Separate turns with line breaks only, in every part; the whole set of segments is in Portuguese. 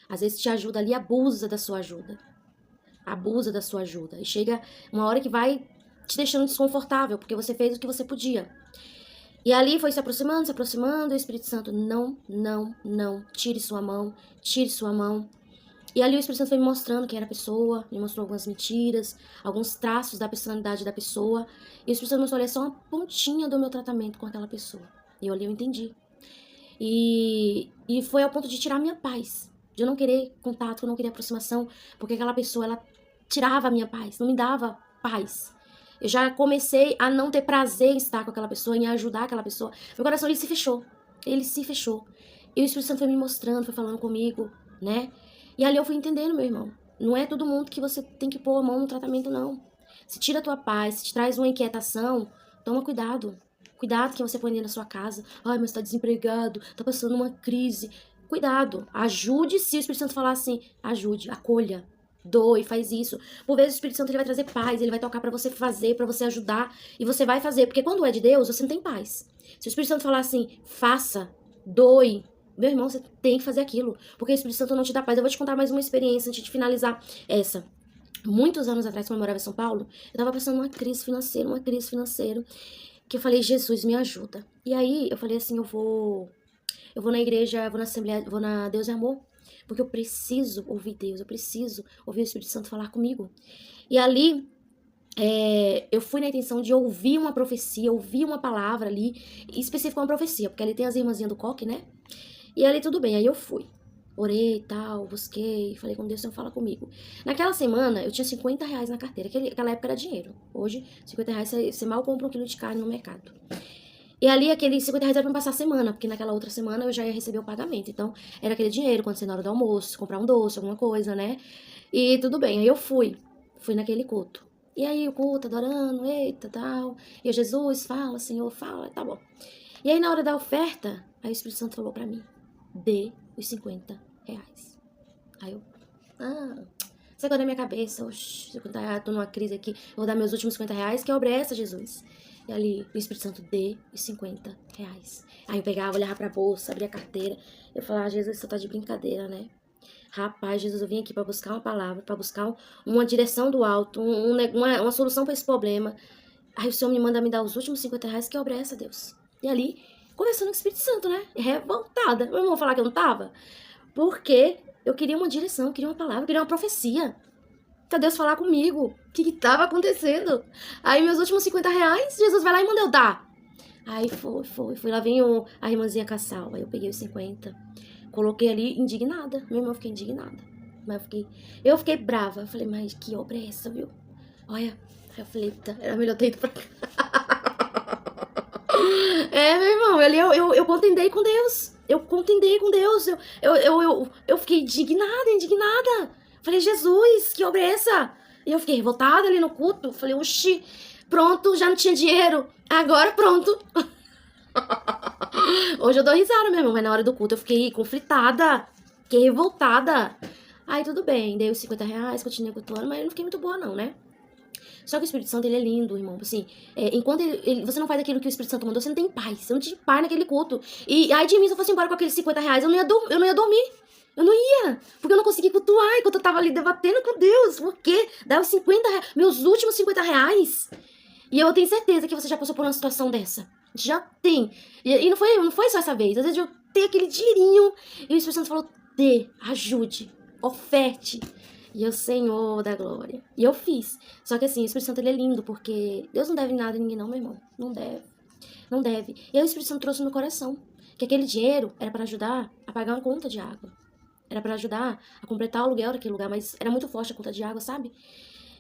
Às vezes te ajuda ali, abusa da sua ajuda. Abusa da sua ajuda. E chega uma hora que vai te deixando desconfortável, porque você fez o que você podia. E ali foi se aproximando, e o Espírito Santo, não, não, não, tire sua mão, tire sua mão. E ali o Espírito Santo foi me mostrando quem era a pessoa, me mostrou algumas mentiras, alguns traços da personalidade da pessoa. E o Espírito Santo mostrou, olha, só uma pontinha do meu tratamento com aquela pessoa. E eu ali eu entendi. E foi ao ponto de tirar minha paz, de eu não querer contato, eu não querer aproximação, porque aquela pessoa, ela tirava a minha paz, não me dava paz. Eu já comecei a não ter prazer em estar com aquela pessoa, em ajudar aquela pessoa. Meu coração, ele se fechou. Ele se fechou. E o Espírito Santo foi me mostrando, foi falando comigo, né? E ali eu fui entendendo, meu irmão. Não é todo mundo que você tem que pôr a mão no tratamento, não. Se tira a tua paz, se te traz uma inquietação, toma cuidado. Cuidado que você põe dentro da sua casa. Ai, mas tá desempregado, tá passando uma crise. Cuidado. Ajude, se o Espírito Santo falar assim, ajude, acolha. Doe, faz isso. Por vezes o Espírito Santo ele vai trazer paz, ele vai tocar pra você fazer, pra você ajudar, e você vai fazer, porque quando é de Deus, você não tem paz. Se o Espírito Santo falar assim, faça, doe, meu irmão, você tem que fazer aquilo, porque o Espírito Santo não te dá paz. Eu vou te contar mais uma experiência antes de finalizar essa. Muitos anos atrás, quando eu morava em São Paulo, eu tava passando uma crise financeira, que eu falei, Jesus, me ajuda. E aí, eu falei assim, eu vou na igreja, eu vou na Assembleia, vou na Deus e Amor, porque eu preciso ouvir Deus, eu preciso ouvir o Espírito Santo falar comigo. E ali, eu fui na intenção de ouvir uma profecia, ouvir uma palavra ali, específica uma profecia, porque ali tem as irmãzinhas do coque, né? E ali tudo bem, aí eu fui. Orei e tal, busquei, falei com Deus, Senhor, fala comigo. Naquela semana, eu tinha R$ 50 na carteira, aquela época era dinheiro. Hoje, R$ 50, você mal compra um quilo de carne no mercado. E ali, aqueles R$ 50 era pra me passar a semana, porque naquela outra semana eu já ia receber o pagamento. Então, era aquele dinheiro, quando você na hora do almoço, comprar um doce, alguma coisa, né? E tudo bem, aí eu fui naquele culto. E aí, o culto, adorando, eita, tal. E eu, Jesus, fala, Senhor, fala, tá bom. E aí, na hora da oferta, aí o Espírito Santo falou pra mim, dê os R$ 50. Aí eu, sacou da minha cabeça, oxi, tô numa crise aqui, vou dar meus últimos R$ 50, que obra é essa, Jesus? E ali, o Espírito Santo, dê os R$ 50. Aí eu pegava, olhava pra bolsa, abria a carteira, eu falava, Jesus, você tá de brincadeira, né? Rapaz, Jesus, eu vim aqui pra buscar uma palavra, pra buscar uma direção do alto, uma solução pra esse problema. Aí o Senhor me manda me dar os últimos R$ 50, que obra é essa, Deus? E ali, conversando com o Espírito Santo, né? Revoltada. Meu irmão falar que eu não tava? Porque eu queria uma direção, eu queria uma palavra, eu queria uma profecia. Pra Deus falar comigo. O que tava acontecendo? Aí meus últimos R$ 50, Jesus vai lá e manda eu dar. Aí foi. Lá vem a irmãzinha Cassal. Aí eu peguei os 50. Coloquei ali indignada. Meu irmão, eu fiquei indignada. Mas eu fiquei brava. Eu falei, mas que obra é essa, viu? Olha. Aí eu falei, tá, era melhor ter ido pra cá. Meu irmão, ali eu contendei com Deus. Eu contendei com Deus. Eu fiquei indignada. Falei, Jesus, que obra é essa? E eu fiquei revoltada ali no culto. Falei, oxi, pronto, já não tinha dinheiro. Agora pronto. Hoje eu dou risada, meu irmão, mas na hora do culto eu fiquei conflitada. Fiquei revoltada. Aí tudo bem, dei os R$ 50, continuei cultuando, mas eu não fiquei muito boa não, né? Só que o Espírito Santo, ele é lindo, irmão. Assim, enquanto você não faz aquilo que o Espírito Santo mandou, você não tem paz. Você não tinha paz naquele culto. E aí de mim, se eu fosse embora com aqueles R$ 50, eu não ia dormir. Eu não ia. Porque eu não conseguia cultuar enquanto eu tava ali debatendo com Deus. Por quê? Dar os R$ 50, meus últimos R$ 50. E eu tenho certeza que você já passou por uma situação dessa. Já tem. E não foi só essa vez. Às vezes eu tenho aquele dinheirinho. E o Espírito Santo falou, dê, ajude, oferte. E eu, Senhor da glória. E eu fiz. Só que assim, o Espírito Santo, ele é lindo, porque Deus não deve nada a ninguém não, meu irmão. Não deve. Não deve. E aí o Espírito Santo trouxe no meu coração que aquele dinheiro era para ajudar a pagar uma conta de água. Era para ajudar a completar o aluguel daquele lugar, mas era muito forte a conta de água, sabe?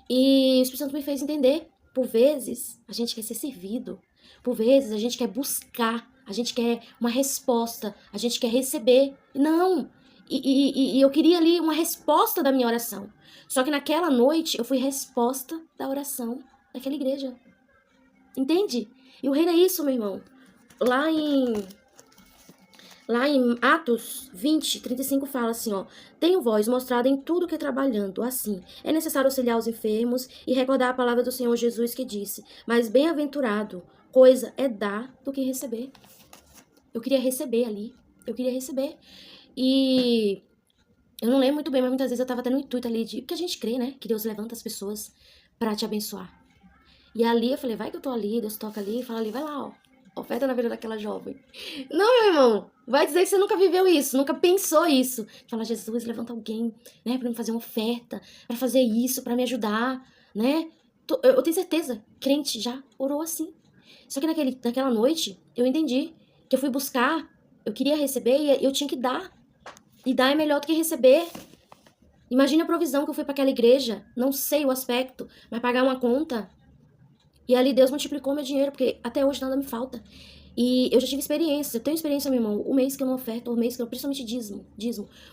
E o Espírito Santo me fez entender. Por vezes, a gente quer ser servido. Por vezes, a gente quer buscar. A gente quer uma resposta. A gente quer receber. Não! E eu queria ali uma resposta da minha oração. Só que naquela noite eu fui resposta da oração daquela igreja. Entende? E o reino é isso, meu irmão. Lá em Atos 20:35 fala assim, ó. Tenho voz mostrada em tudo que trabalhando, assim. É necessário auxiliar os enfermos e recordar a palavra do Senhor Jesus que disse, mas bem-aventurado, coisa é dar do que receber. Eu queria receber ali. Eu queria receber. E Eu não lembro muito bem, mas muitas vezes eu tava tendo um intuito ali de... Porque a gente crê, né? Que Deus levanta as pessoas pra te abençoar. E ali eu falei, vai que eu tô ali, Deus toca ali e fala ali, vai lá, ó. Oferta na vida daquela jovem. Não, meu irmão, vai dizer que você nunca viveu isso, nunca pensou isso. Fala, Jesus, levanta alguém, né, pra me fazer uma oferta, pra fazer isso, pra me ajudar, né? Eu tenho certeza, crente já orou assim. Só que naquela noite, eu entendi que eu fui buscar, eu queria receber e eu tinha que dar. E dar é melhor do que receber. Imagina a provisão que eu fui pra aquela igreja, não sei o aspecto, mas pagar uma conta. E ali Deus multiplicou meu dinheiro, porque até hoje nada me falta. E eu já tive experiência, eu tenho experiência, meu irmão, o mês que eu não oferto, o mês que eu, principalmente dízimo.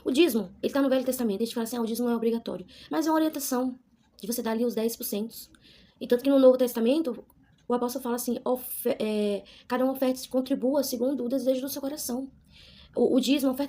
O dízimo, ele tá no Velho Testamento, a gente fala assim, o dízimo não é obrigatório. Mas é uma orientação de você dar ali os 10%. E tanto que no Novo Testamento, o apóstolo fala assim, cada um oferta contribua segundo o desejo do seu coração. O dízimo, a oferta